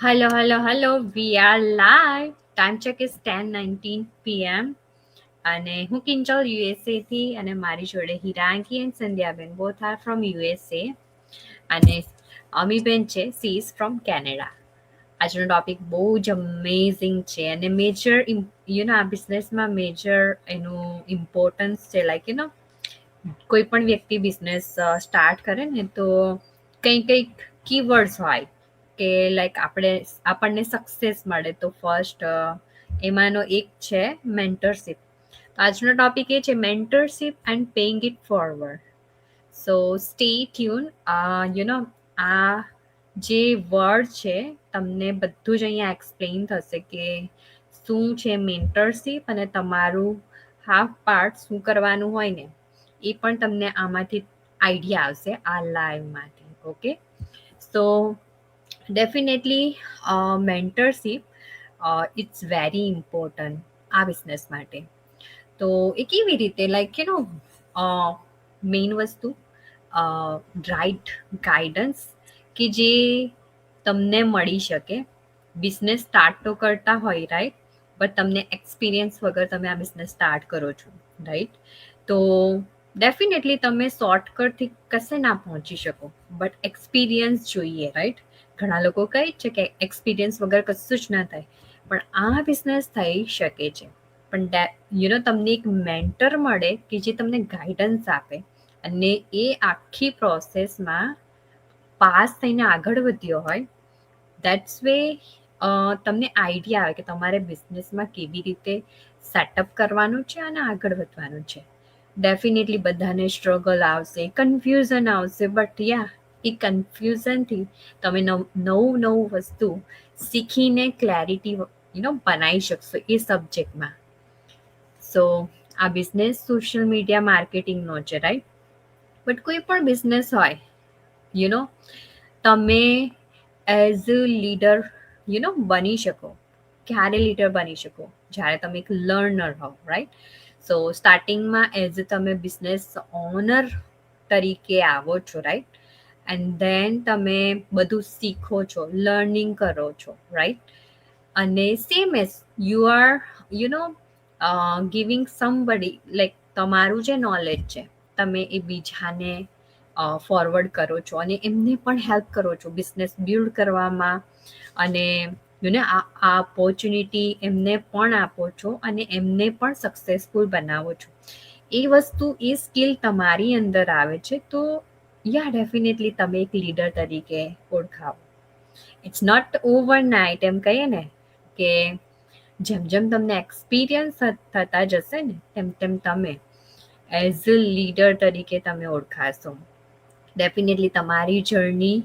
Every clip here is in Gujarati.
Hello, hello, hello. We are live. Time check is 10:19 p.m. અને હું કિંજલ યુએસએ થી અને મારી જોડે હિરાંકી એન્ડ સંધ્યાબેન બોથ આર ફ્રોમ યુએસએ અને અમીબેન છે સી ઇઝ ફ્રોમ કેનેડા. આજનો ટોપિક બહુ જ અમેઝિંગ છે અને મેજર આ બિઝનેસમાં મેજર એનું ઇમ્પોર્ટન્સ છે. લાઈક કોઈ પણ વ્યક્તિ બિઝનેસ સ્ટાર્ટ કરે ને તો કંઈક કીવર્ડ્સ હોય કે લાઈક આપણને સક્સેસ મળે તો ફર્સ્ટ એમાંનો એક છે મેન્ટરશિપ. આજનો ટોપિક એ છે mentorship and paying it forward. So stay tune. આ જે વર્ડ છે તમને બધું જ અહીંયા એક્સપ્લેન થશે કે શું છે મેન્ટરશિપ અને તમારું હાફ પાર્ટ શું કરવાનું હોય ને એ પણ તમને આમાંથી આઈડિયા આવશે આ લાઈવમાંથી. Okay, so definitely mentorship it's very important આ બિઝનેસ માટે. તો એ કેવી રીતે લાઈક મેઇન વસ્તુ રાઇટ ગાઈડન્સ કે જે તમને મળી શકે. બિઝનેસ સ્ટાર્ટ તો કરતા હોય રાઈટ, બટ તમને એક્સપિરિયન્સ વગર તમે આ બિઝનેસ સ્ટાર્ટ કરો છો રાઈટ. તો ડેફિનેટલી તમે શોર્ટકટથી કશે ના પહોંચી શકો, બટ એક્સપિરિયન્સ જોઈએ રાઈટ. ઘણા લોકો કહે છે કે એક્સપિરિયન્સ વગર કશું જ ના થાય, પણ આ બિઝનેસ થઈ શકે છે. પણ તમને એક મેન્ટર મળે કે જે તમને ગાઈડન્સ આપે અને એ આખી પ્રોસેસમાં પાસ થઈને આગળ વધ્યો હોય. દેટ્સ વે તમને આઈડિયા આવે કે તમારે બિઝનેસમાં કેવી રીતે સેટઅપ કરવાનું છે અને આગળ વધવાનું છે. ડેફિનેટલી બધાને સ્ટ્રગલ આવશે, કન્ફ્યુઝન આવશે, બટ યા એ કન્ફ્યુઝનથી તમે નવું વસ્તુ શીખીને ક્લેરિટી બનાવી શકશો એ સબ્જેક્ટમાં. સો આ બિઝનેસ સોશિયલ મીડિયા માર્કેટિંગનો છે રાઈટ. બટ કોઈ પણ બિઝનેસ હોય તમે એઝ અ લીડર બની શકો. ક્યારે લીડર બની શકો? જ્યારે તમે એક લર્નર હો રાઈટ. સો સ્ટાર્ટિંગમાં એઝ તમે બિઝનેસ ઓનર તરીકે આવો છો રાઈટ, એન્ડ ધેન તમે બધું શીખો છો, લર્નિંગ કરો છો રાઈટ. અને same as you are giving somebody, like તમારું જે નોલેજ છે તમે એ બીજાને ફોરવર્ડ કરો છો અને એમને પણ હેલ્પ કરો છો બિઝનેસ બિલ્ડ કરવામાં. અને આ ઓપોર્ચ્યુનિટી એમને પણ આપો છો અને એમને પણ સક્સેસફુલ બનાવો છો. એ વસ્તુ, એ સ્કિલ તમારી અંદર આવે છે તો યા ડેફિનેટલી તમે એક લીડર તરીકે ઓળખાવો. It's not overnight. એમ કહીએ ને કે જેમ જેમ તમને એક્સપિરિયન્સ થતા જશે ને તેમ તેમ તમે એઝ અ લીડર તરીકે તમે ઓળખાશો. ડેફિનેટલી તમારી જર્ની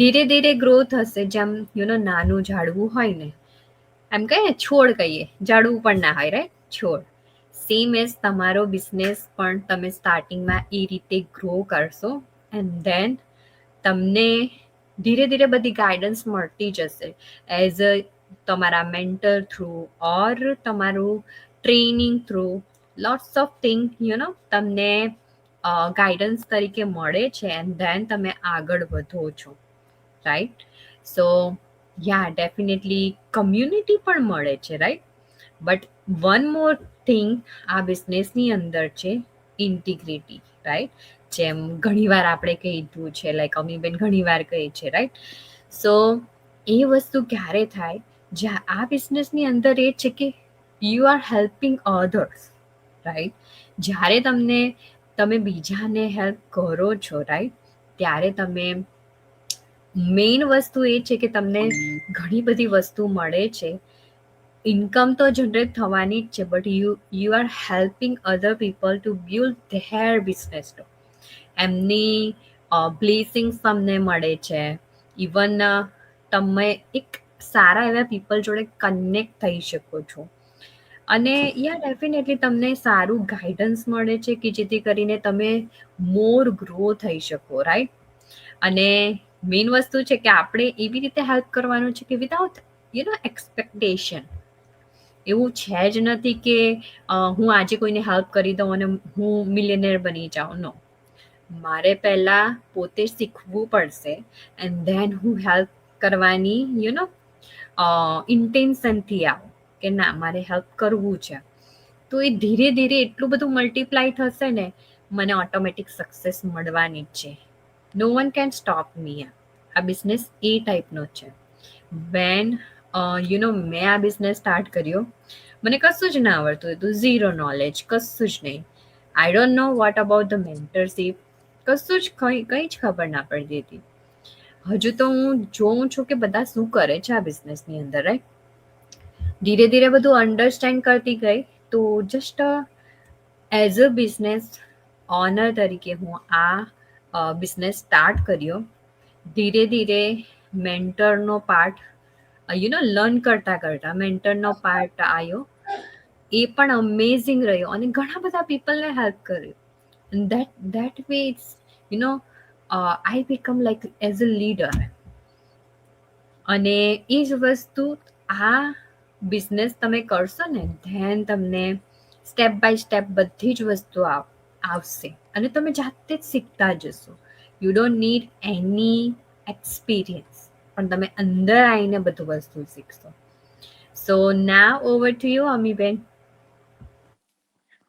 ધીરે ધીરે ગ્રો થશે. જેમ નાનું ઝાડવું હોય ને, એમ કહીએ છોડ કહીએ, ઝાડવું પણ ના હોય રાઈટ, છોડ. સેમ એઝ તમારો બિઝનેસ પણ તમે સ્ટાર્ટિંગમાં એ રીતે ગ્રો કરશો એન્ડ ધેન તમને ધીરે ધીરે બધી ગાઈડન્સ મળતી જશે એઝ અ તમારા મેન્ટર થ્રુ ઓર તમારું training through. Lots of thing તમને ગાઈડન્સ તરીકે મળે છે એન્ડ ધેન તમે આગળ વધો છો રાઈટ. સો યા ડેફિનેટલી કમ્યુનિટી પણ મળે છે right. But one more thing આ બિઝનેસની અંદર છે ઇન્ટિગ્રિટી રાઈટ. જેમ ઘણીવાર આપણે કહીધું છે, લાઈક અમીબેન ઘણીવાર કહે છે રાઈટ. સો એ વસ્તુ ક્યારે થાય? જ્યાં આ બિઝનેસની અંદર એ છે કે you are helping others right. જ્યારે તમે બીજાને હેલ્પ કરો છો રાઈટ, ત્યારે તમે મેઇન વસ્તુ એ છે કે તમને ઘણી બધી વસ્તુ મળે છે. ઇન્કમ તો જનરેટ થવાની જ છે, but you are helping other people to build there business. એમની બ્લેસિંગ્સ તમને મળે છે. ઇવન તમે એક સારા એવા પીપલ જોડે કનેક્ટ થઈ શકો છો. અને યા ડેફિનેટલી તમને સારું ગાઈડન્સ મળે છે કે જેથી કરીને તમે મોર ગ્રો થઈ શકો રાઈટ. અને મેઇન વસ્તુ છે કે આપણે એવી રીતે હેલ્પ કરવાનું છે કે વિધાઉટ એક્સપેક્ટેશન. એવું છે જ નથી કે હું આજે કોઈને હેલ્પ કરી દઉં અને હું મિલિયનર બની જાઉં. નો, મારે પહેલા પોતે શીખવું પડશે એન્ડ ધેન હું હેલ્પ કરવાની ઇન્ટેન્શનથી આવો કે ના મારે હેલ્પ કરવું છે, તો એ ધીરે ધીરે એટલું બધું મલ્ટીપ્લાય થશે ને, મને ઓટોમેટિક સક્સેસ મળવાની જ છે. નો વન કેન સ્ટોપ મી. આ બિઝનેસ એ ટાઈપનો છે. વેન મેં આ બિઝનેસ સ્ટાર્ટ કર્યો, મને કશું જ ના આવડતું હતું, ઝીરો નોલેજ, કશું જ નહીં. I don't know what about the mentorship, કશું જ કંઈ જ ખબર ના પડતી હતી. હજુ તો હું જોઉં છું કે બધા શું કરે છે આ બિઝનેસની અંદર, રાઈટ. ધીરે ધીરે બધું અન્ડરસ્ટેન્ડ કરતી ગઈ, તો just as a business owner તરીકે હું આ બિઝનેસ સ્ટાર્ટ કર્યો. ધીરે ધીરે મેન્ટરનો પાર્ટ લર્ન કરતા કરતા મેન્ટરનો પાર્ટ આવ્યો. એ પણ અમેઝિંગ રહ્યો અને ઘણા બધા પીપલને હેલ્પ કર્યું. that way it's you know I become like as a leader. અને એ જ વસ્તુ આ બિઝનેસ તમે કરશો ને, ધેન તમને સ્ટેપ બાય સ્ટેપ બધી જ વસ્તુ આવશે અને તમે જાતે જ શીખતા જશો. You don't need any experience, પણ તમે અંદર આવીને બધું વસ્તુ શીખશો. So now over to you, Amiben.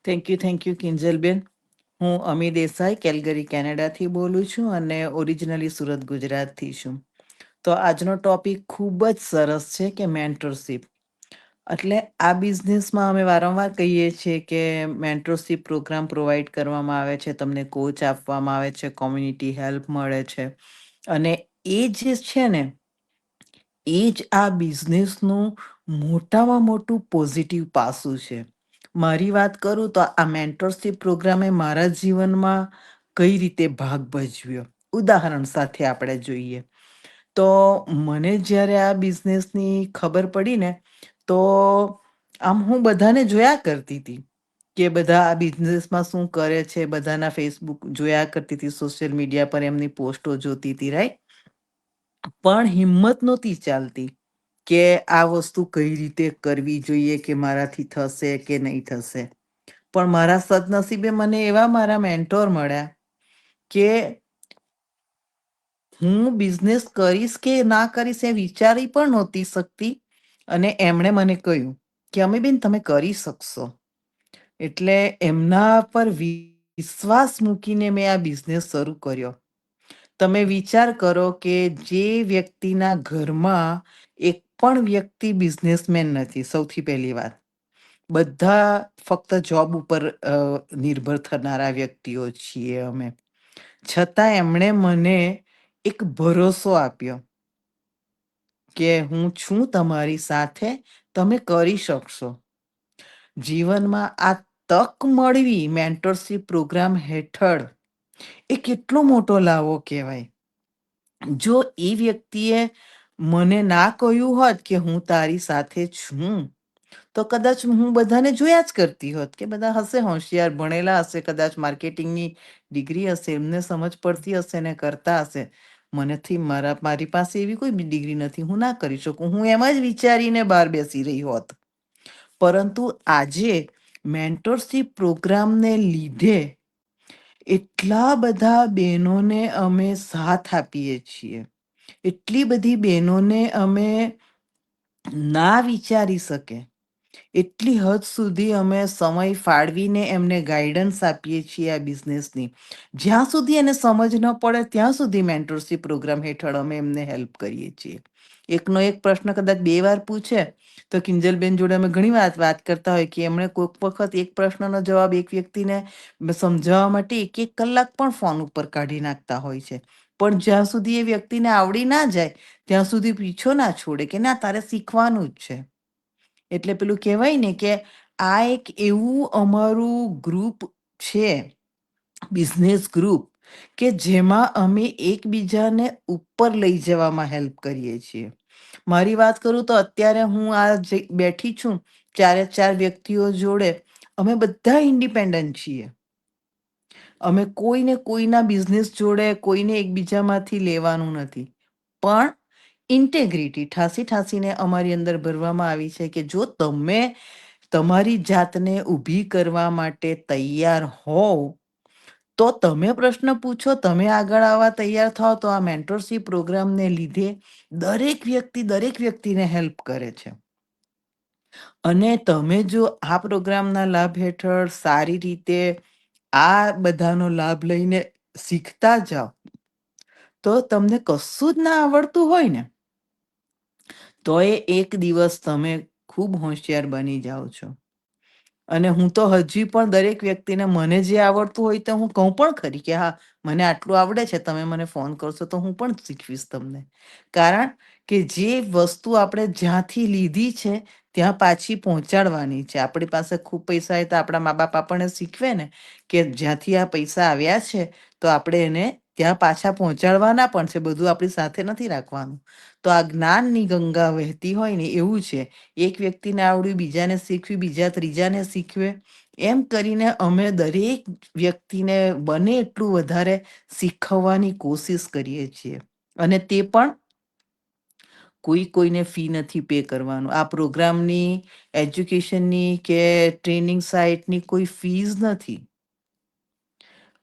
Thank you Kinjalben. હું અમી દેસાઈ કેલગરી કેનેડાથી બોલું છું અને ઓરિજિનલી સુરત ગુજરાતથી છું. તો આજનો ટોપિક ખૂબ જ સરસ છે કે મેન્ટરશીપ. એટલે આ બિઝનેસમાં અમે વારંવાર કહીએ છીએ કે મેન્ટરશીપ પ્રોગ્રામ પ્રોવાઈડ કરવામાં આવે છે, તમને કોચ આપવામાં આવે છે, કોમ્યુનિટી હેલ્પ મળે છે. અને એ જે છે ને, એ જ આ બિઝનેસનું મોટામાં મોટું પોઝિટિવ પાસું છે. મારી વાત કરું તો આ મેન્ટરશીપ પ્રોગ્રામે મારા જીવનમાં કઈ રીતે ભાગ ભજવ્યો, ઉદાહરણ સાથે આપણે જોઈએ. તો મને જ્યારે આ બિઝનેસની ખબર પડી ને, તો આમ હું બધાને જોયા કરતી હતી કે બધા આ બિઝનેસમાં શું કરે છે, બધાના ફેસબુક જોયા કરતી હતી, સોશિયલ મીડિયા પર એમની પોસ્ટો જોતી હતી, રાઈટ. પણ હિંમત નહોતી ચાલતી કે આ વસ્તુ કઈ રીતે કરવી જોઈએ, કે મારાથી થશે કે નહીં થશે. પણ મારા સદનસીબે મને એવા મારા મેન્ટોર મળ્યા કે હું બિઝનેસ કરીશ કે ના કરીશ એ વિચારી પણ નહોતી શકતી. અને એમણે મને કહ્યું કે અમે બેન તમે કરી શકશો. એટલે એમના પર વિશ્વાસ મૂકીને મેં આ બિઝનેસ શરૂ કર્યો. તમે વિચાર કરો કે જે વ્યક્તિના ઘરમાં એક પણ વ્યક્તિ બિઝનેસમેન નથી, સૌથી પહેલી વાત, બધા ફક્ત જોબ ઉપર નિર્ભર થનારા વ્યક્તિઓ છીએ અમે. છતાં એમણે મને એક ભરોસો આપ્યો કે હું છું તમારી સાથે, તમે કરી શકશો. જીવનમાં આ તક મળવી મેન્ટરશીપ પ્રોગ્રામ હેઠળ, એ કેટલો મોટો લાવો કહેવાય. જો એ વ્યક્તિએ મને ના કહ્યું હોત કે હું તારી સાથે છું, તો કદાચ હું બધાને જોયા જ કરતી હોત કે બધા હશે હોશિયાર, ભણેલા હશે, કદાચ માર્કેટિંગની ડિગ્રી હશે, એમને સમજ પડતી હશે ને કરતા હશે. મનેથી મારી પાસે એવી કોઈ ડિગ્રી નથી, હું ના કરી શકું, હું એમ જ વિચારીને બહાર બેસી રહી હોત. પરંતુ આજે મેન્ટરશીપ પ્રોગ્રામને લીધે એટલા બધા બહેનોને અમે સાથ આપીએ છીએ, એટલી બધી બહેનોને અમે ના વિચારી શકે એટલી હદ સુધી અમે સમય ફાળવીને એમને ગાઈડન્સ આપીએ છીએ આ બિઝનેસની. જ્યાં સુધી એને સમજ ન પડે ત્યાં સુધી મેન્ટરશીપ પ્રોગ્રામ હેઠળ અમે એમને હેલ્પ કરીએ છીએ. એકનો એક પ્રશ્ન કદાચ 2 વાર પૂછે તો કિંજલબેન જોડે અમે ઘણી વાત કરતા હોય કે એમણે કોઈક વખત એક પ્રશ્નનો જવાબ એક વ્યક્તિને સમજાવવા માટે 1-1 કલાક પણ ફોન ઉપર કાઢી નાખતા હોય છે. પણ જ્યાં સુધી એ વ્યક્તિને આવડી ના જાય ત્યાં સુધી પીછો ના છોડે કે ના તારે શીખવાનું જ છે. એટલે પેલું કહેવાય ને કે આ એક એવું અમારું ગ્રુપ છે, બિઝનેસ ગ્રુપ, કે જેમાં અમે એકબીજાને ઉપર લઈ જવામાં હેલ્પ કરીએ છીએ. મારી વાત કરું તો અત્યારે હું આ જે બેઠી છું 4 વ્યક્તિઓ જોડે, અમે બધા ઇન્ડિપેન્ડન્ટ છીએ. અમે કોઈને કોઈના બિઝનેસ જોડે કોઈને એકબીજામાંથી લેવાનું નથી. પણ ઇન્ટેગ્રિટી ઠાસી ઠાસીને અમારી અંદર ભરવામાં આવી છે કે જો તમે તમારી જાતને ઊભી કરવા માટે તૈયાર હોવ તો તમે પ્રશ્ન પૂછો, તમે આગળ આવવા તૈયાર થાઓ, તો આ મેન્ટરશિપ પ્રોગ્રામને લીધે દરેક વ્યક્તિને હેલ્પ કરે છે. અને તમે જો આ પ્રોગ્રામના લાભ હેઠળ સારી રીતે આ બધાનો લાભ લઈને શીખતા જાઓ, તો તમને કશું જ ના આવડતું હોય ને, તો એ એક દિવસ તમે ખૂબ હોશિયાર બની જાઓ છો. અને હું તો હજી પણ દરેક વ્યક્તિને મને જે આવડતું હોય તો હું કહું પણ ખરી કે હા, મને આટલું આવડે છે, તમે મને ફોન કરશો તો હું પણ શીખવીશ તમને. કારણ કે જે વસ્તુ આપણે જ્યાંથી લીધી છે ત્યાં પાછી પહોંચાડવાની છે. આપણી પાસે ખૂબ પૈસા હોય તો આપણા મા બાપ આપણને શીખવે ને કે જ્યાંથી આ પૈસા આવ્યા છે તો આપણે એને ત્યાં પાછા પહોંચાડવાના પણ છે, બધું આપણી સાથે નથી રાખવાનું. તો આ જ્ઞાનની ગંગા વહેતી હોય ને એવું છે. એક વ્યક્તિને આવડ્યું, બીજાને શીખવી, બીજા ત્રીજાને શીખવે, એમ કરીને અમે દરેક વ્યક્તિને બને એટલું વધારે શીખવવાની કોશિશ કરીએ છીએ. અને તે પણ કોઈને ફી નથી પે કરવાનું. આ પ્રોગ્રામની એજ્યુકેશનની કે ટ્રેનિંગ સાઇટની કોઈ ફીઝ નથી.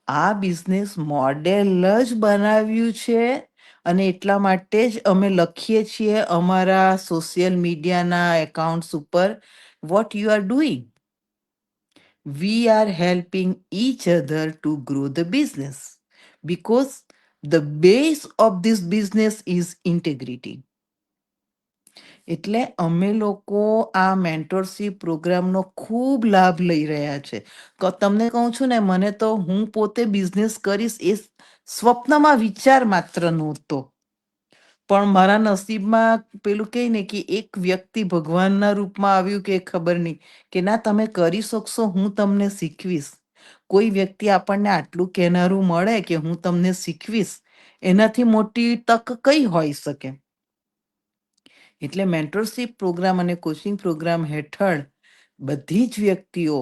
આ બિઝનેસ મોડેલ જ બનાવ્યું છે. અને એટલા માટે જ અમે લખીએ છીએ અમારા સોશિયલ મીડિયાના એકાઉન્ટ્સ ઉપર, what you are doing, we are helping each other two grow the business, because the base of this business is integrity. એટલે અમે લોકો આ મેન્ટરશિપ પ્રોગ્રામનો ખૂબ લાભ લઈ રહ્યા છે. તમને કહું છું ને, મને તો હું પોતે બિઝનેસ કરીશ એ સ્વપ્નમાં વિચાર માત્ર નહોતો. પણ મારા નસીબમાં પેલું કહે ને કે એક વ્યક્તિ ભગવાનના રૂપમાં આવ્યું કે ખબર નહીં, કે ના તમે કરી શકશો, હું તમને શીખવીશ. કોઈ વ્યક્તિ આપણને આટલું કહેનારું મળે કે હું તમને શીખવીશ, એનાથી મોટી તક કઈ હોઈ શકે. એટલે મેન્ટરશિપ પ્રોગ્રામ અને કોચિંગ પ્રોગ્રામ હેઠળ બધી જ વ્યક્તિઓ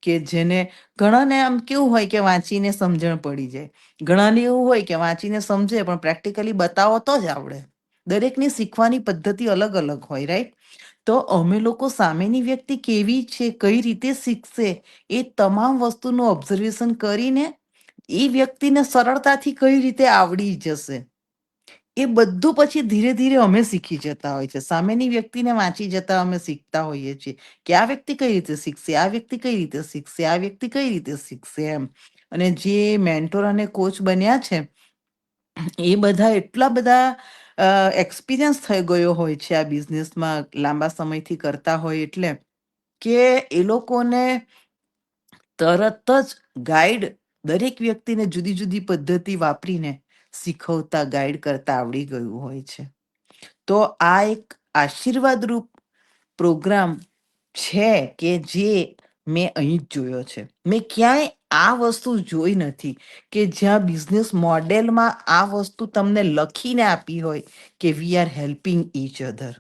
કે જેને, ઘણાને આમ કેવું હોય કે વાંચીને સમજણ પડી જાય, ઘણાને એવું હોય કે વાંચીને સમજે પણ પ્રેક્ટિકલી બતાવો તો જ આવડે. દરેકની શીખવાની પદ્ધતિ અલગ અલગ હોય, રાઈટ? તો અમે લોકો સામેની વ્યક્તિ કેવી છે, કઈ રીતે શીખશે, એ તમામ વસ્તુનું ઓબ્ઝર્વેશન કરીને એ વ્યક્તિને સરળતાથી કઈ રીતે આવડી જશે, એ બધું પછી ધીરે ધીરે અમે શીખી જતા હોય છે. સામેની વ્યક્તિને વાંચી જતા અમે શીખતા હોઈએ છીએ કે આ વ્યક્તિ કઈ રીતે શીખશે, આ વ્યક્તિ કઈ રીતે શીખશે, આ વ્યક્તિ કઈ રીતે શીખશે એમ. અને જે મેન્ટોર અને કોચ બન્યા છે એ બધા એટલા બધા એક્સપિરિયન્સ થઈ ગયો હોય છે આ બિઝનેસમાં, લાંબા સમયથી કરતા હોય, એટલે કે એ લોકોને તરત જ ગાઈડ દરેક વ્યક્તિને જુદી જુદી પદ્ધતિ વાપરીને શીખવતા, ગાઈડ કરતા આવડી ગયું હોય છે. તો આ એક આશીર્વાદરૂપ પ્રોગ્રામ છે કે જે મેં અહીં જ જોયો છે. મેં ક્યાંય આ વસ્તુ જોઈ નથી કે જ્યાં બિઝનેસ મોડેલમાં આ વસ્તુ તમને લખીને આપી હોય કે we are helping each other.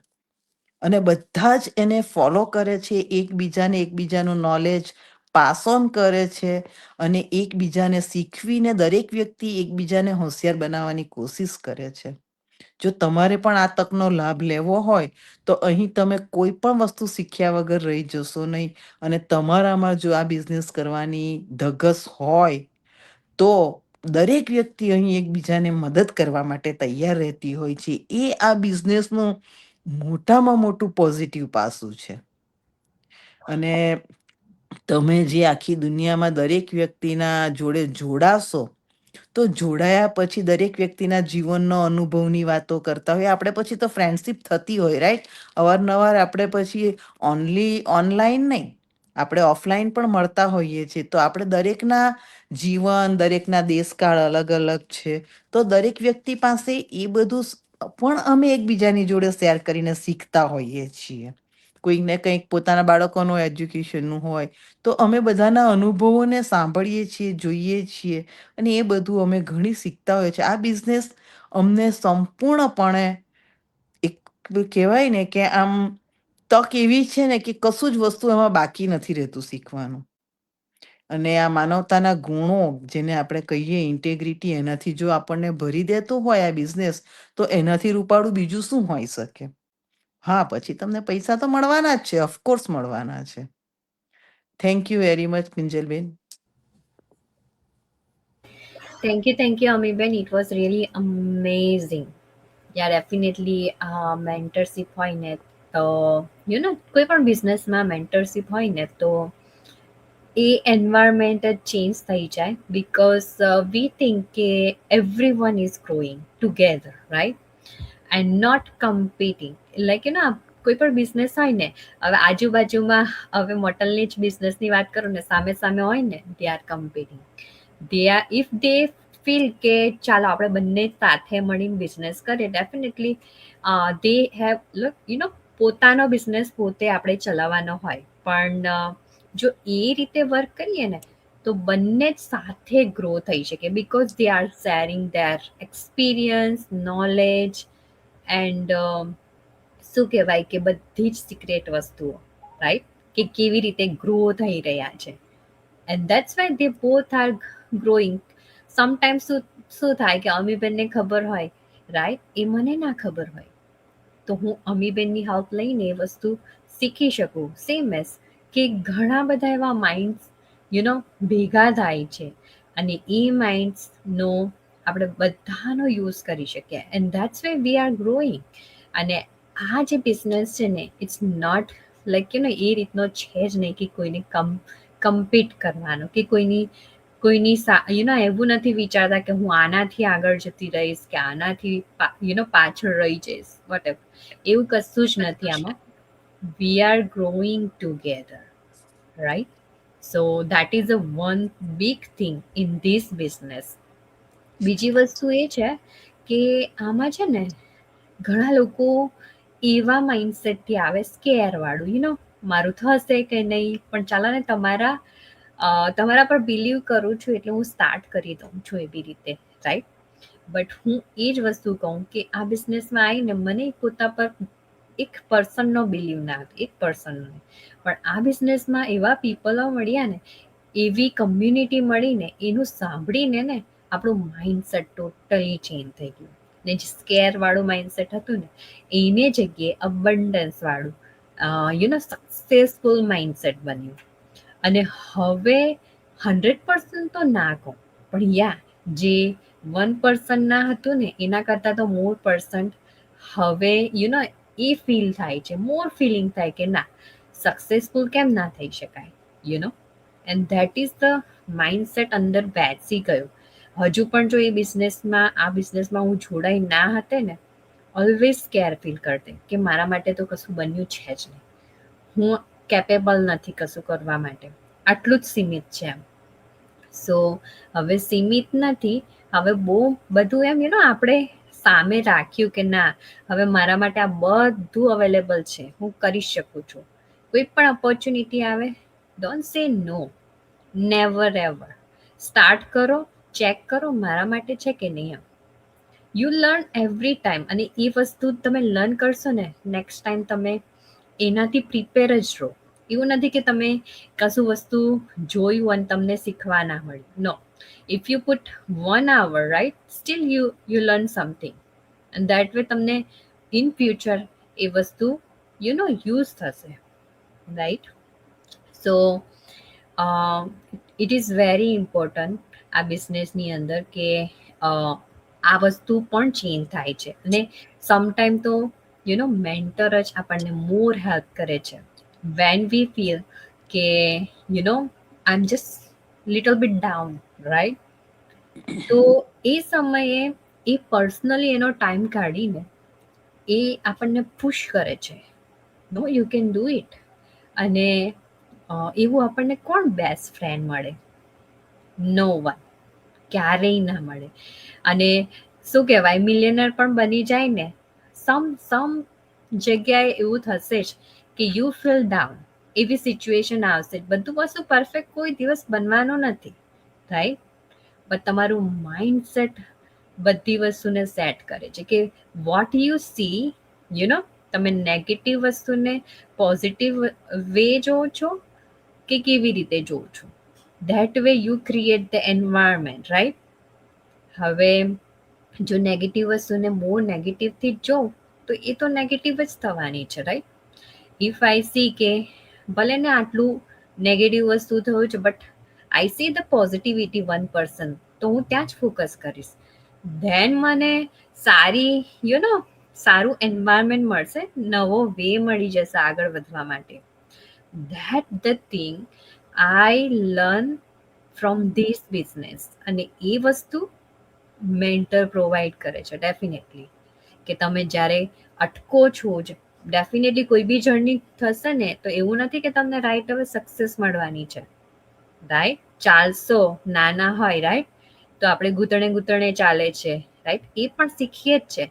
અને બધા જ એને ફોલો કરે છે, એકબીજાનું નોલેજ પાસ ઓન કરે છે, અને એકબીજાને શીખવીને દરેક વ્યક્તિ એકબીજાને હોશિયાર બનાવવાની કોશિશ કરે છે. જો તમારે પણ આ તકનો લાભ લેવો હોય તો અહીં તમે કોઈ પણ વસ્તુ શીખ્યા વગર રહી જશો નહીં. અને તમારામાં જો આ બિઝનેસ કરવાની ધગસ હોય તો દરેક વ્યક્તિ અહીં એકબીજાને મદદ કરવા માટે તૈયાર રહેતી હોય છે. એ આ બિઝનેસનું મોટામાં મોટું પોઝિટિવ પાસું છે. અને તમે જે આખી દુનિયામાં દરેક વ્યક્તિના જોડે જોડાશો, તો જોડાયા પછી દરેક વ્યક્તિના જીવનનો અનુભવની વાતો કરતા હોય આપણે, પછી તો ફ્રેન્ડશિપ થતી હોય, રાઈટ? અવારનવાર આપણે પછી ઓનલાઈન નહીં, આપણે ઓફલાઈન પણ મળતા હોઈએ છીએ. તો આપણે દરેકના જીવન, દરેકના દેશકાળ અલગ અલગ છે. તો દરેક વ્યક્તિ પાસે એ બધું પણ અમે એકબીજાની જોડે શેર કરીને શીખતા હોઈએ છીએ. કોઈકને કંઈક પોતાના બાળકોનું એજ્યુકેશનનું હોય તો અમે બધાના અનુભવોને સાંભળીએ છીએ, જોઈએ છીએ, અને એ બધું અમે ઘણી શીખતા હોઈએ છીએ. આ બિઝનેસ અમને સંપૂર્ણપણે એક કહેવાય ને કે આમ તક એવી છે ને કે કશું જ વસ્તુ એમાં બાકી નથી રહેતું શીખવાનું. અને આ માનવતાના ગુણો જેને આપણે કહીએ ઇન્ટેગ્રિટી, એનાથી જો આપણને ભરી દેતું હોય આ બિઝનેસ, તો એનાથી રૂપાળું બીજું શું હોઈ શકે? હા, પછી તમને પૈસા તો મળવાના જ છે, ઓફકોર્સ મળવાના છે. Thank you very much Kinjalben. Thank you, Amiben. It was really amazing. Yeah, definitely mentorship હોય ને તો કોઈ પણ બિઝનેસમાં mentorship હોય ને તો એ એન્વાયરમેન્ટ જ ચેન્જ થઈ જાય બિકોઝ વી થિંક કે everyone is growing together right and not competing like કોઈ પણ બિઝનેસ હોય ને હવે આજુબાજુમાં હવે મોટલની જ બિઝનેસની વાત કરું ને સામે સામે હોય ને they are competing they are if they feel કે ચાલો આપણે બંને સાથે મળીને બિઝનેસ કરીએ ડેફિનેટલી દે હેવ પોતાનો બિઝનેસ પોતે આપણે ચલાવવાનો હોય પણ જો એ રીતે વર્ક કરીએ ને તો બંને જ સાથે ગ્રો થઈ શકે because they are sharing there experience knowledge and શું કહેવાય કે બધી જ સિક્રેટ વસ્તુઓ રાઈટ કે કેવી રીતે ગ્રો થઈ રહ્યા છે and that's why they both are growing sometimes શું થાય કે અમીબેનને ખબર હોય રાઈટ એ મને ના ખબર હોય તો હું અમીબેનની હેલ્પ લઈને એ વસ્તુ શીખી શકું સેમ એઝ કે ઘણા બધા એવા માઇન્ડ્સ ભેગા થાય છે અને એ માઇન્ડ્સનો આપણે બધાનો યુઝ કરી શકીએ and that's way we are growing અને આ જે બિઝનેસ છે ને ઇટ્સ નોટ લાઈક એ રીતનો છે જ નહીં કે કોઈને કમ્પીટ કરવાનો કે કોઈની એવું નથી વિચારતા કે હું આનાથી આગળ જતી રહીશ કે આનાથી પાછળ રહી જઈશ વોટ એવું કશું જ નથી આમાં we are growing together right so that is a one big thing in this business બીજી વસ્તુ એ છે કે આમાં છે ને ઘણા લોકો એવા માઇન્ડસેટથી આવે સ્કેર વાળું મારું થશે કે નહીં પણ ચાલો ને તમારા પર બિલીવ કરું છું એટલે હું સ્ટાર્ટ કરી દઉં છું એવી રીતે રાઈટ બટ હું એ જ વસ્તુ કહું કે આ બિઝનેસમાં આવીને મને પોતા પર એક પર્સનનો બિલીવ ના હતો એક પર્સનનો પણ આ બિઝનેસમાં એવા પીપલો મળ્યા ને એવી કમ્યુનિટી મળીને એનું સાંભળીને ને આપણું માઇન્ડસેટ ટોટલી ચેન્જ થઈ ગયું ને જે સ્કેર વાળું માઇન્ડસેટ હતું ને એને જગ્યાએ અબન્ડન્સ વાળું સક્સેસફુલ માઇન્ડસેટ બન્યું અને હવે 100% તો ના કહું પણ જે 1% ના હતું ને એના કરતાં તો મોર પર્સન્ટ હવે એ ફીલ થાય છે મોર ફિલિંગ થાય કે ના સક્સેસફુલ કેમ ના થઈ શકાય and that is the mindset અંદર બેસી ગયો હજુ પણ જો આ બિઝનેસમાં હું જોડાઈ ના હતી ને ઓલવેઝ કેર ફીલ કરતી કે મારા માટે તો કશું બન્યું છે જ નહીં હું કેપેબલ નથી કશું કરવા માટે આટલું જ સીમિત છે એમ સો હવે સીમિત નથી હવે બહુ બધું એમ આપણે સામે રાખ્યું કે ના હવે મારા માટે આ બધું અવેલેબલ છે હું કરી શકું છું કોઈ પણ ઓપોર્ચ્યુનિટી આવે ડોન્ટ સે નો નેવર એવર સ્ટાર્ટ કરો ચેક કરો મારા માટે છે કે નહીં એમ યુ લર્ન એવરી ટાઈમ અને એ વસ્તુ તમે લર્ન કરશો ને નેક્સ્ટ ટાઈમ તમે એનાથી પ્રિપેર જ રહો એવું નથી કે તમે કશું વસ્તુ જોયું અને તમને શીખવા ના મળ્યું know if you put 1 hour right steel you learn something and that way તમને ઇન ફ્યુચર એ વસ્તુ યુઝ થશે right so it is very important આ બિઝનેસની અંદર કે આ વસ્તુ પણ ચેન્જ થાય છે અને સમટાઈમ તો મેન્ટર જ આપણને મોર હેલ્પ કરે છે વેન વી ફીલ કે I am just little bit down right તો એ સમયે એ પર્સનલી એનો ટાઈમ કાઢીને એ આપણને પુશ કરે છે નો યુ કેન ડુ ઇટ અને એવું આપણને કોણ બેસ્ટ ફ્રેન્ડ મળે નો વન ક્યારેય ના મળે અને શું કહેવાય મિલિયનર પણ બની જાય ને સમ જગ્યાએ એવું થશે જ કે યુ ફીલ ડાઉન એવી સિચ્યુએશન આવશે બધું વસ્તુ પરફેક્ટ કોઈ દિવસ બનવાનું નથી રાઈટ પણ તમારું માઇન્ડસેટ બધી વસ્તુને સેટ કરે છે કે વોટ યુ સી તમે નેગેટિવ વસ્તુને પોઝિટિવ વે જોવો છો કે કેવી રીતે જોવો છો that way you create the environment right હવે જો નેગેટિવ વસ્તુને બહુ નેગેટિવથી જ જોઉં તો એ તો નેગેટિવ જ થવાની છે રાઈટ ઇફ આઈ સી કે ભલે ને આટલું નેગેટિવ વસ્તુ થયું છે but I see the positivity 1%. તો હું ત્યાં જ ફોકસ કરીશ. ધેન મને સારી સારું એન્વાયરમેન્ટ મળશે, નવો વે મળી જશે આગળ વધવા માટે. That the thing I learn from this business. અને એ વસ્તુ મેન્ટર પ્રોવાઈડ કરે છે ડેફિનેટલી. કે તમે જ્યારે અટકો છો જ, ડેફિનેટલી કોઈ બી જર્ની થશે ને તો એવું નથી કે તમને રાઈટ હવે સક્સેસ મળવાની છે. રાઈટ, ચાલશો નાના હોય, રાઈટ, તો આપણે ઘૂંટણે ઘૂંટણે ચાલે છે, રાઈટ, એ પણ શીખીએ જ છે.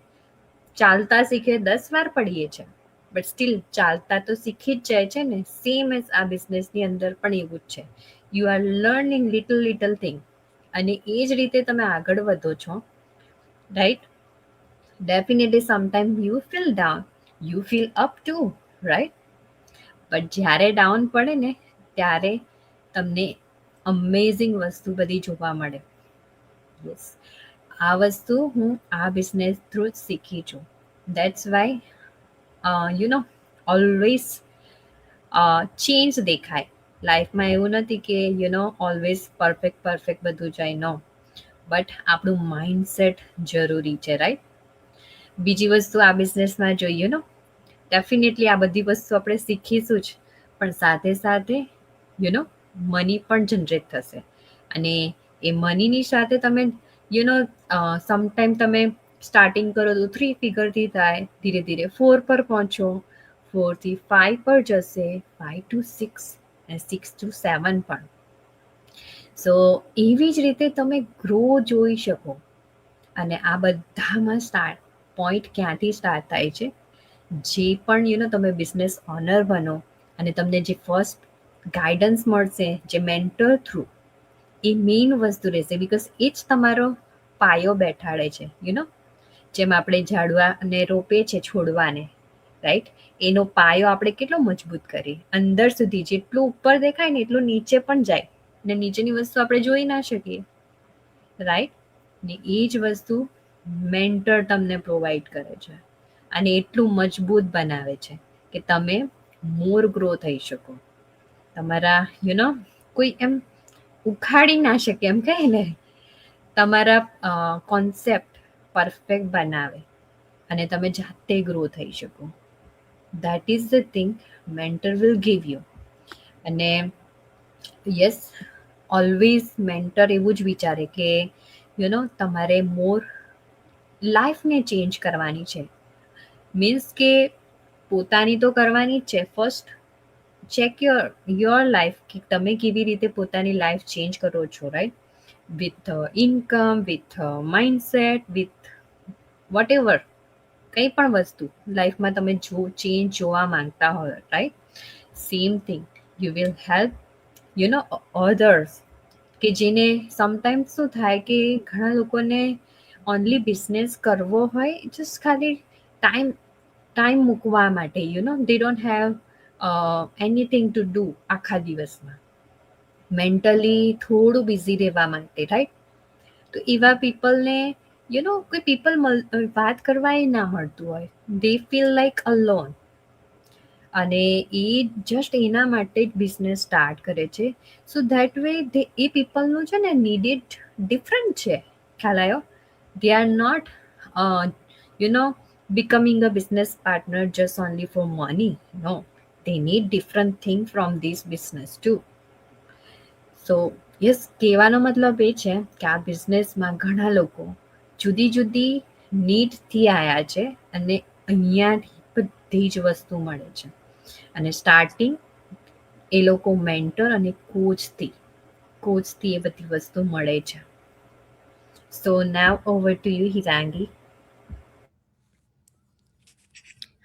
ચાલતા શીખે 10 વાર પડીએ છે, બટ સ્ટીલ ચાલતા તો શીખી જ જાય છે ને. સેમ એઝ આ બિઝનેસની અંદર પણ એવું જ છે. You are learning little little thing, અને એ જ રીતે તમે આગળ વધો છો, right. Definitely sometime you feel down, you fill up to, right. But જ્યારે ડાઉન પડે ને ત્યારે તમને અમેઝિંગ વસ્તુ બધી જોવા મળે. યસ, આ વસ્તુ હું આ બિઝનેસ થ્રુ જ શીખી છું. દેટ્સ વાય ઓલવેઝ ચેન્જ દેખાય લાઈફમાં. એવું નથી કે ઓલવેઝ પરફેક્ટ પરફેક્ટ બધું જાય, નો. બટ આપણું માઇન્ડસેટ જરૂરી છે, રાઈટ. બીજી વસ્તુ આ બિઝનેસમાં જોઈએ ડેફિનેટલી આ બધી વસ્તુ આપણે શીખીશું જ, પણ સાથે સાથે મની પણ જનરેટ થશે. અને એ મનીની સાથે તમે સમટાઈમ તમે સ્ટાર્ટિંગ કરો તો 3 ફિગરથી થાય, ધીરે ધીરે 4 પર પહોંચો, 4 થી 5 પર જશે, 5 to 6 અને 6 to 7 પણ. સો એવી જ રીતે તમે ગ્રો જોઈ શકો. અને આ બધામાં પોઈન્ટ ક્યાંથી સ્ટાર્ટ થાય છે? જે પણ તમે બિઝનેસ ઓનર બનો અને તમને જે ફર્સ્ટ ગાઈડન્સ મળશે, જે મેન્ટર થ્રુ, એ મેઇન વસ્તુ રહેશે. બિકોઝ એ જ તમારો પાયો બેઠાડે છે. જેમ આપણે ઝાડવાને રોપે છે, છોડવાને, રાઈટ, એનો પાયો આપણે કેટલો મજબૂત કરીએ, અંદર સુધી જેટલું ઉપર દેખાય ને એટલું નીચે પણ જાય, ને નીચેની વસ્તુ આપણે જોઈ ના શકીએ, રાઈટ. ને એ જ વસ્તુ મેન્ટર તમને પ્રોવાઈડ કરે છે, અને એટલું મજબૂત બનાવે છે કે તમે મોર ગ્રો થઈ શકો. તમારા કોઈ એમ ઉખાડી ના શકે, એમ કહે ને, તમારા કોન્સેપ્ટ પરફેક્ટ બનાવે અને તમે જાતે ગ્રો થઈ શકો. That is the thing mentor will give you. અને યસ, ઓલવેઝ મેન્ટર એવું જ વિચારે કે તમારે મોર લાઈફને ચેન્જ કરવાની છે. મીન્સ કે પોતાની તો કરવાની જ છે. ફર્સ્ટ ચેક યોર લાઈફ, કે તમે કેવી રીતે પોતાની લાઈફ ચેન્જ કરો છો, right. With income, with mindset, with whatever, કંઈ પણ વસ્તુ લાઈફમાં તમે ચેન્જ જોવા માંગતા હોય, right. Same thing you will help others. કે જેને સમટાઈમ્સ શું થાય કે ઘણા લોકોને ઓનલી બિઝનેસ કરવો હોય, જસ્ટ ખાલી ટાઈમ મૂકવા માટે, દે don't have anything to do આખા દિવસમાં, મેન્ટલી થોડું બિઝી રહેવા માટે, રાઈટ. તો એવા પીપલને કોઈ પીપલ વાત કરવા એ ના મળતું હોય, દે ફીલ લાઈક અલોન. અને એ જસ્ટ એના માટે જ બિઝનેસ સ્ટાર્ટ કરે છે. સો ધેટ વે એ પીપલનું છે ને નીડેડ ડિફરન્ટ છે. ખ્યાલ આવ્યો? They are not becoming a business partner just only for money. No, they need different thing from this business too. So yes, કહેવાનો મતલબ એ છે કે આ બિઝનેસમાં ઘણા લોકો જુદી જુદી નીડથી આવ્યા છે, અને અહીંયાથી બધી જ વસ્તુ મળે છે. અને સ્ટાર્ટિંગ એ લોકો મેન્ટર અને કોચથી એ બધી વસ્તુ મળે છે. So now over to you, Hirangi.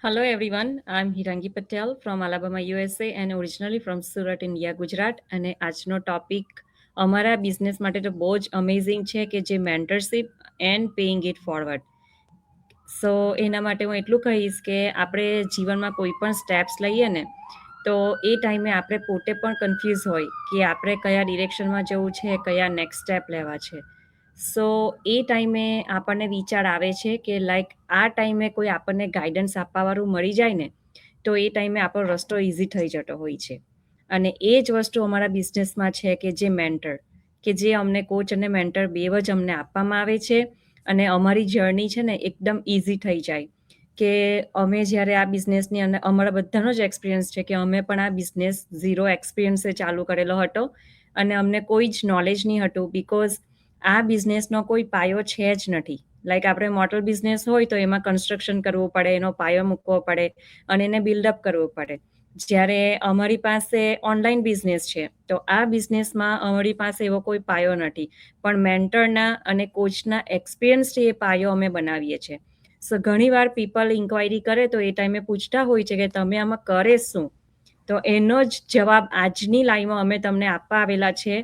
Hello everyone, I'm Hirangi Patel from Alabama, USA and originally from Surat, India, Gujarat. અને આજનો ટોપિક અમારા બિઝનેસ માટે તો બહુ જ અમેઝિંગ છે, કે જે mentorship and paying it forward. So એના માટે હું એટલું કહીશ કે આપણે જીવનમાં કોઈ પણ સ્ટેપ્સ લઈએ ને, તો એ ટાઈમે આપણે પોતે પણ કન્ફ્યુઝ હોય કે આપણે કયા ડિરેક્શનમાં જવું છે, કયા નેક્સ્ટ સ્ટેપ લેવા છે. સો એ ટાઈમે આપણને વિચાર આવે છે કે લાઈક આ ટાઈમે કોઈ આપણને ગાઈડન્સ આપવાવાળું મળી જાય ને, તો એ ટાઈમે આપણો રસ્તો ઇઝી થઈ જતો હોય છે. અને એ જ વસ્તુ અમારા બિઝનેસમાં છે, કે જે મેન્ટર, કે જે અમને કોચ અને મેન્ટર બેવ જ અમને આપવામાં આવે છે અને અમારી જર્ની છે ને એકદમ ઇઝી થઈ જાય. કે અમે જ્યારે આ બિઝનેસની અને અમારા બધાનો જ એક્સપિરિયન્સ છે કે અમે પણ આ બિઝનેસ ઝીરો એક્સપિરિયન્સે ચાલુ કરેલો હતો અને અમને કોઈ જ નોલેજ નહીં હતું, બિકોઝ આ બિઝનેસનો કોઈ પાયો છે જ નથી. લાઈક આપણે મોટર બિઝનેસ હોય તો એમાં કન્સ્ટ્રક્શન કરવું પડે, એનો પાયો મૂકવો પડે અને એને બિલ્ડઅપ કરવું પડે. જ્યારે અમારી પાસે ઓનલાઈન બિઝનેસ છે તો આ બિઝનેસમાં અમારી પાસે એવો કોઈ પાયો નથી, પણ મેન્ટરના અને કોચના એક્સપિરિયન્સથી એ પાયો અમે બનાવીએ છીએ. સો ઘણીવાર પીપલ ઇન્ક્વાયરી કરે તો એ ટાઈમે પૂછતા હોય છે કે તમે આમાં કરે શું? તો એનો જ જવાબ આજની લાઈવમાં અમે તમને આપવા આવેલા છે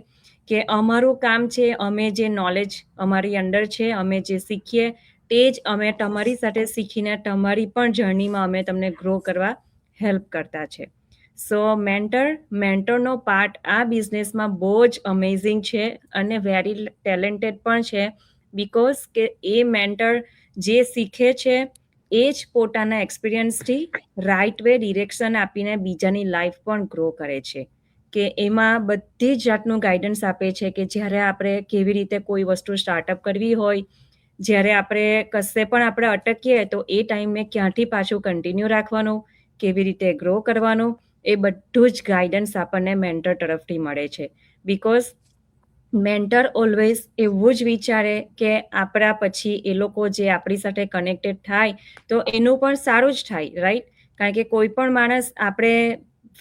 કે અમારું કામ છે, અમે જે નોલેજ અમારી અંદર છે, અમે જે શીખીએ તે જ અમે તમારી સાથે શીખીને તમારી પણ જર્નીમાં અમે તમને ગ્રો કરવા હેલ્પ કરતા છે. સો મેન્ટરનો પાર્ટ આ બિઝનેસમાં બહુ જ અમેઝિંગ છે અને વેરી ટેલેન્ટેડ પણ છે, બિકોઝ કે એ મેન્ટર જે શીખે છે એ જ પોતાના એક્સપિરિયન્સથી રાઇટ વે ડિરેક્શન આપીને બીજાની લાઈફ પણ ગ્રો કરે છે. કે એમાં બધી જ જાતનું ગાઈડન્સ આપે છે કે જ્યારે આપણે કેવી રીતે કોઈ વસ્તુ સ્ટાર્ટઅપ કરવી હોય, જ્યારે આપણે કશે પણ આપણે અટકીએ તો એ ટાઈમે ક્યાંથી પાછું કન્ટિન્યુ રાખવાનું, કેવી રીતે ગ્રો કરવાનું, એ બધું જ ગાઈડન્સ આપણને મેન્ટર તરફથી મળે છે. બિકોઝ મેન્ટર ઓલવેઝ એવું જ વિચારે કે આપણા પછી એ લોકો જે આપણી સાથે કનેક્ટેડ થાય તો એનું પણ સારું જ થાય, રાઈટ? કારણ કે કોઈ પણ માણસ આપણે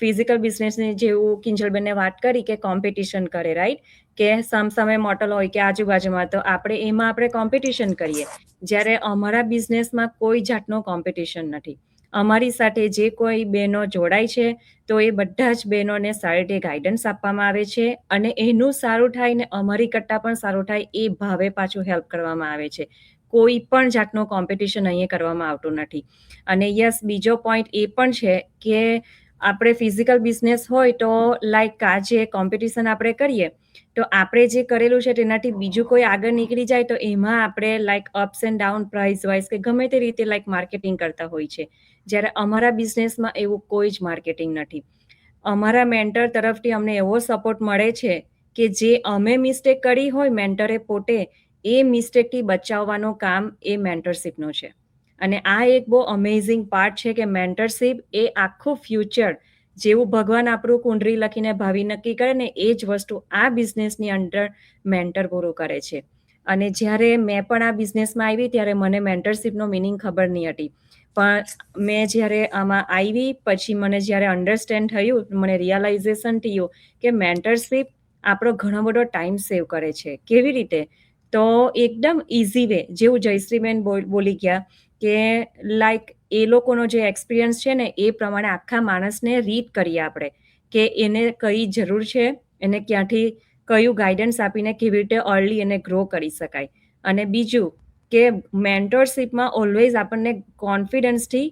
ફિઝિકલ બિઝનેસની જેવું કિંજલબેનને વાત કરી કે કોમ્પિટિશન કરે, રાઈટ? કે સામે મોટલ હોય કે આજુબાજુમાં, તો આપણે કોમ્પિટિશન કરીએ. જ્યારે અમારા બિઝનેસમાં કોઈ જાતનો કોમ્પિટિશન નથી. અમારી સાથે જે કોઈ બહેનો જોડાય છે તો એ બધા જ બહેનોને સારી રીતે ગાઈડન્સ આપવામાં આવે છે અને એનું સારું થાય ને અમારી કરતાં પણ સારું થાય એ ભાવે પાછું હેલ્પ કરવામાં આવે છે. કોઈ પણ જાતનું કોમ્પિટિશન અહીંયા કરવામાં આવતું નથી. અને યસ, બીજો પોઈન્ટ એ પણ છે કે આપણે ફિઝિકલ બિઝનેસ હોય તો લાઈક આ જે કોમ્પિટિશન આપણે કરીએ તો આપણે જે કરેલું છે તેનાથી બીજું કોઈ આગળ નીકળી જાય તો એમાં આપણે like ups and down price wise કે ગમે તે રીતે લાઈક માર્કેટિંગ કરતા હોય છે. જ્યારે અમારા બિઝનેસમાં એવું કોઈ જ માર્કેટિંગ નથી. અમારા મેન્ટર તરફથી અમને એવો સપોર્ટ મળે છે કે જે અમે મિસ્ટેક કરી હોય મેન્ટરે પોતે, એ મિસ્ટેકથી બચાવવાનું કામ એ મેન્ટરશીપનું છે. અને આ એક બહુ અમેઝિંગ પાર્ટ છે કે મેન્ટરશીપ એ આખું ફ્યુચર, જેવું ભગવાન આપણું કુંડળી લખીને ભાવિ નક્કી કરે ને એ જ વસ્તુ આ બિઝનેસની અંદર મેન્ટર પૂરું કરે છે. અને જ્યારે મેં પણ આ બિઝનેસમાં આવી ત્યારે મને મેન્ટરશીપનો મિનિંગ ખબર નહીં હતી, પણ મેં જ્યારે આમાં આવી પછી મને જ્યારે અન્ડરસ્ટેન્ડ થયું, મને રિયલાઇઝેશન થયું કે મેન્ટરશીપ આપણો ઘણો બધો ટાઈમ સેવ કરે છે. કેવી રીતે? તો એકદમ ઇઝી વે, જેવું જયશ્રીબેન બોલી ગયા કે લાઈક એ લોકોનો જે એક્સપિરિયન્સ છે ને એ પ્રમાણે આખા માણસને રીડ કરીએ આપણે કે એને કઈ જરૂર છે, એને ક્યાંથી કયું ગાઈડન્સ આપીને કેવી રીતે અર્લી એને ગ્રો કરી શકાય. અને બીજું કે મેન્ટરશીપમાં ઓલવેઝ આપણને કોન્ફિડન્સથી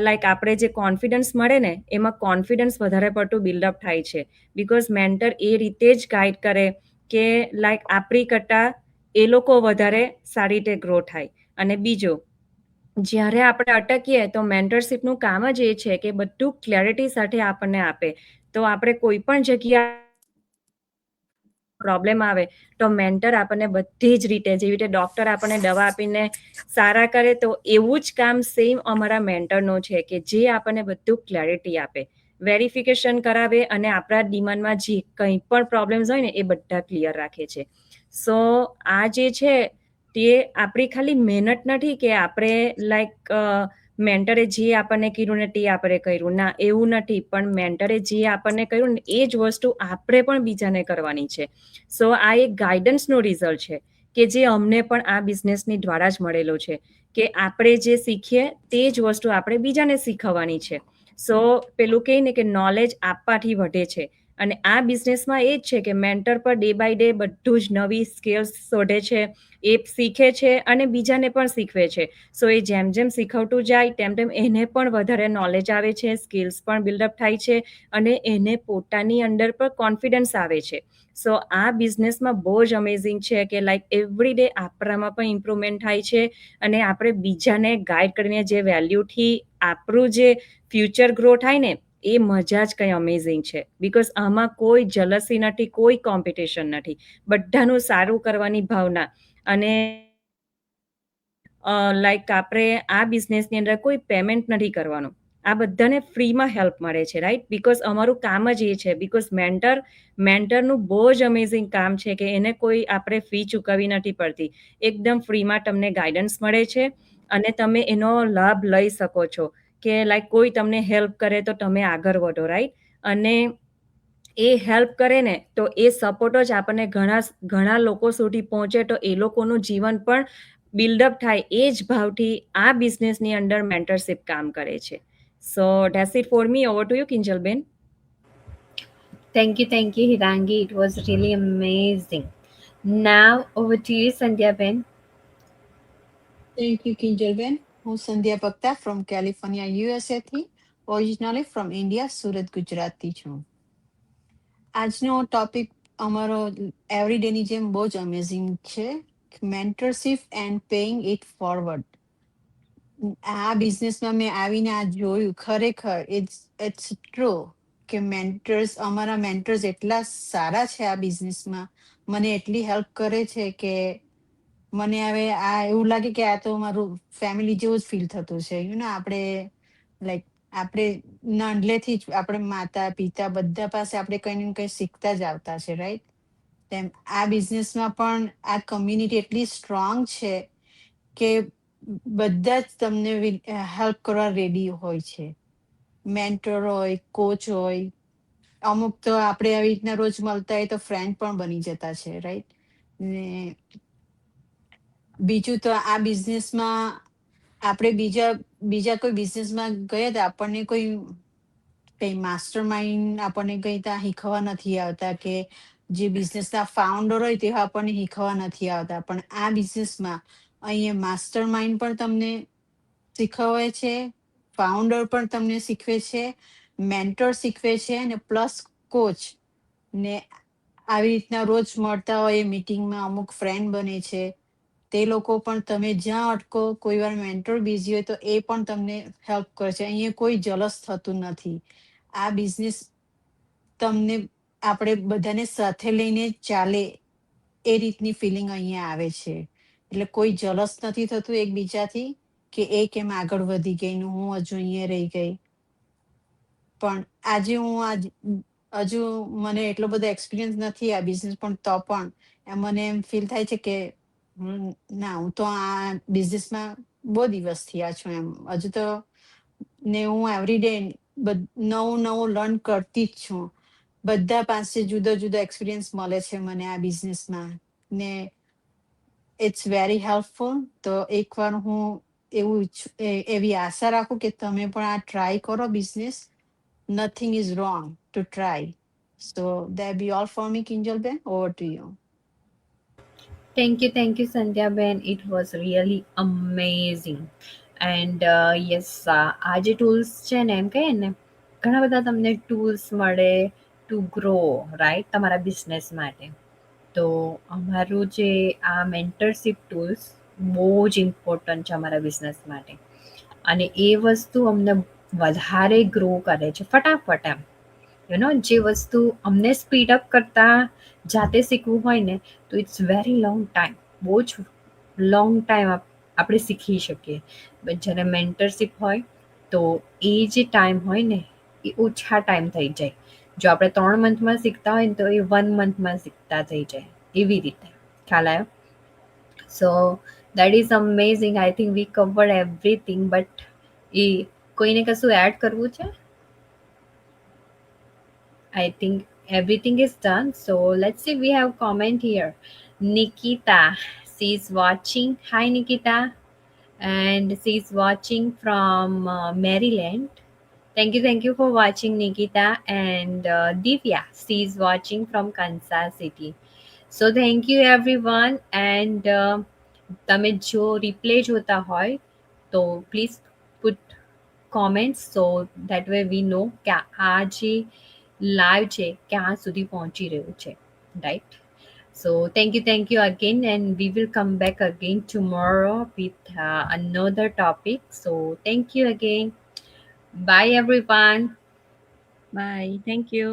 લાઈક આપણે જે કોન્ફિડન્સ મળે ને એમાં કોન્ફિડન્સ વધારે પડતું બિલ્ડઅપ થાય છે. બિકોઝ મેન્ટર એ રીતે જ ગાઈડ કરે કે લાઈક આપણી કરતાં એ લોકો વધારે સારી રીતે ગ્રો થાય. અને બીજું, જ્યારે આપણે અટકીએ તો મેન્ટરશીપનું કામ જ એ છે કે બધું ક્લેરિટી સાથે આપણને આપે. તો આપણે કોઈ પણ જગ્યા પ્રોબ્લેમ આવે તો મેન્ટર આપણને બધી જ રીતે, જેવી રીતે ડોક્ટર આપણને દવા આપીને સારા કરે, તો એવું જ કામ સેમ અમારા મેન્ટરનો છે કે જે આપણને બધું ક્લેરિટી આપે, વેરિફિકેશન કરાવે અને આપણા ડિમાન્ડમાં જે કંઈ પણ પ્રોબ્લેમ્સ હોય ને એ બધા ક્લિયર રાખે છે. સો આ જે છે તે આપણી ખાલી મહેનત નથી કે આપણે લાઈક મેન્ટરે જે આપણને કીધું ને તે આપણે કર્યું, ના એવું નથી, પણ મેન્ટરે જે આપણને કર્યું ને એ જ વસ્તુ આપણે પણ બીજાને કરવાની છે. સો આ એક ગાઈડન્સનો રિઝલ્ટ છે કે જે અમને પણ આ બિઝનેસની દ્વારા જ મળેલો છે કે આપણે જે શીખીએ તે જ વસ્તુ આપણે બીજાને શીખવવાની છે. સો પેલું કહે ને કે નોલેજ આપવાથી વધે છે, અને આ બિઝનેસમાં એ જ છે કે mentor per day by day બધું જ નવી સ્કિલ્સ શોધે છે, એ શીખે છે અને બીજાને પણ શીખવે છે. સો એ જેમ જેમ શીખવતું જાય તેમ તેમ એને પણ વધારે નોલેજ આવે છે, સ્કિલ્સ પણ બિલ્ડઅપ થાય છે અને એને પોતાની અંદર પર કોન્ફિડન્સ આવે છે. સો આ બિઝનેસમાં બહુ જ અમેઝિંગ છે કે લાઈક એવરી ડે આપણામાં પણ ઇમ્પ્રુવમેન્ટ થાય છે અને આપણે બીજાને ગાઈડ કરીને જે વેલ્યુથી આપણું જે ફ્યુચર ગ્રો થાય ને એ મજા જ કંઈ અમેઝિંગ છે. બિકોઝ આમાં કોઈ જલસી નથી, કોઈ કોમ્પિટિશન નથી. બધાનું સારું કરવાની ભાવના અને લાઈક આપણે આ બિઝનેસની અંદર કોઈ પેમેન્ટ નથી કરવાનું. આ બધાને ફ્રીમાં હેલ્પ મળે છે, રાઈટ? બિકોઝ અમારું કામ જ એ છે. બિકોઝ મેન્ટરનું બહુ જ અમેઝિંગ કામ છે કે એને કોઈ આપણે ફી ચૂકવવી નથી પડતી. એકદમ ફ્રીમાં તમને ગાઈડન્સ મળે છે અને તમે એનો લાભ લઈ શકો છો કે લાઈક કોઈ તમને હેલ્પ કરે તો તમે આગળ વધો, રાઈટ? અને એ હેલ્પ કરે ને તો એ સપોર્ટ જ આપણને ઘણા લોકો સુધી પહોંચે તો એ લોકોનું જીવન પણ બિલ્ડઅપ થાય એ જ ભાવથી આ બિઝનેસની અંદર મેન્ટરશિપ કામ કરે છે. So that's it for me. Over to you, Kinjalben. Thank you, Hirangi. It was really amazing. Now over to you, Sandhya Ben. Thank you, Kinjalben. હું સંધ્યા બક્તા ફ્રોમ કેલિફોર્નિયા યુએસએ થી ઓરિજિનલી ફ્રોમ ઇન્ડિયા સુરત ગુજરાતથી છું. આજનો ટોપિક અમારો એવરીડેની જેમ બહુ જ અમેઝિંગ છે, mentorship and paying it forward. આ બિઝનેસમાં મેં આવીને આ જોયું, ખરેખર ઇટ્સ ટ્રુ કે અમારા મેન્ટર્સ એટલા સારા છે આ બિઝનેસમાં, મને એટલી હેલ્પ કરે છે કે મને હવે આ એવું લાગે કે આ તો મારું ફેમિલી જેવું જ ફીલ થતું છે. આપણે લાઈક આપણે નાનલેથી જ આપણે માતા પિતા બધા પાસે આપણે કંઈ ને કંઈ શીખતા જ આવતા છે, રાઈટ? તેમ આ બિઝનેસમાં પણ આ કમ્યુનિટી એટલી સ્ટ્રોંગ છે કે બધા જ તમને હેલ્પ કરવા રેડી હોય છે. મેન્ટર હોય, કોચ હોય, અમુક તો આપણે આવી રીતના રોજ મળતા હોય તો ફ્રેન્ડ પણ બની જતા છે, રાઈટ? ને બીજું તો આ બિઝનેસમાં આપણે બીજા કોઈ બિઝનેસમાં ગયા તો આપણને કઈ માસ્ટર માઇન્ડ આપણને કઈ ત્યાં શીખવા નથી આવતા કે જે બિઝનેસના ફાઉન્ડર હોય તે આપણને શીખવા નથી આવતા. પણ આ બિઝનેસમાં અહીંયા માસ્ટર માઇન્ડ પણ તમને શીખવે છે, ફાઉન્ડર પણ તમને શીખવે છે, મેન્ટર શીખવે છે અને પ્લસ કોચ. ને આવી રીતના રોજ મળતા હોય એ મીટિંગમાં અમુક ફ્રેન્ડ બને છે. તે લોકો પણ તમે જ્યાં અટકો, કોઈ વાર મેન્ટર બિઝી હોય તો એ પણ તમને હેલ્પ કરે છે. અહીંયા કોઈ જલસ થતું નથી. આ બિઝનેસ તમને આપણે બધાને સાથે લઈને ચાલે એ રીતની ફિલિંગ અહીંયા આવે છે. એટલે કોઈ જલસ નથી થતું એકબીજાથી કે એ કેમ આગળ વધી ગઈ ને હું હજુ અહીંયા રહી ગઈ. પણ આજે હજુ મને એટલો બધો એક્સપિરિયન્સ નથી આ બિઝનેસ, પણ તો પણ મને એમ ફીલ થાય છે કે ના, હું તો આ બિઝનેસમાં બહુ દિવસ થયા છું એમ. હજુ તો ને હું એવરીડે નવું લર્ન કરતી જ છું. બધા પાસે જુદો જુદો એક્સપિરિયન્સ મળે છે મને આ બિઝનેસમાં ને ઇટ્સ વેરી હેલ્પફુલ. તો એકવાર હું એવી આશા રાખું કે તમે પણ આ ટ્રાય કરો business. Nothing is wrong to try. So that be all for me, Kinjalben. Over to you. Thank you, Sandhya Ben. It was really amazing. And yes, આ જે ટૂલ્સ છે ને, એમ કહીએ ને, ઘણા બધા તમને ટૂલ્સ મળે ટુ ગ્રો, રાઈટ, તમારા બિઝનેસ માટે. તો અમારું જે આ મેન્ટરશિપ ટૂલ્સ બહુ જ ઇમ્પોર્ટન્ટ છે અમારા બિઝનેસ માટે. અને એ વસ્તુ અમને વધારે ગ્રો કરે છે ફટાફટ એમ. જે વસ્તુ અમને સ્પીડ અપ કરતા જાતે શીખવું હોય ને, તો ઇટ્સ વેરી લોંગ ટાઈમ, બહુ જ લોંગ ટાઈમ આપણે શીખી શકીએ. બટ જ્યારે મેન્ટરશિપ હોય તો એ જે ટાઈમ હોય ને, એ ઓછા ટાઈમ થઈ જાય. જો આપણે 3 મંથમાં શીખતા હોય ને તો એ 1 મંથમાં શીખતા થઈ જાય, એવી રીતે. ખ્યાલ આવ્યો? So that is amazing. I think we covered everything. But એ કોઈને કશું એડ કરવું છે? I think everything is done. So let's see, we have comment here. Nikita, she's watching. Hi, Nikita. And she's watching from Maryland. Thank you for watching, Nikita. And Divya, she's watching from Kansas City. So thank you everyone. And તમે જો રિપ્લે જોતા હોય તો please put comments so that way we know કે આ જે લાઈવ છે ક્યાં સુધી પહોંચી રહ્યું છે, right? So thank you again, and we will come back again tomorrow with another topic. So thank you again. Bye everyone. Bye. Thank you.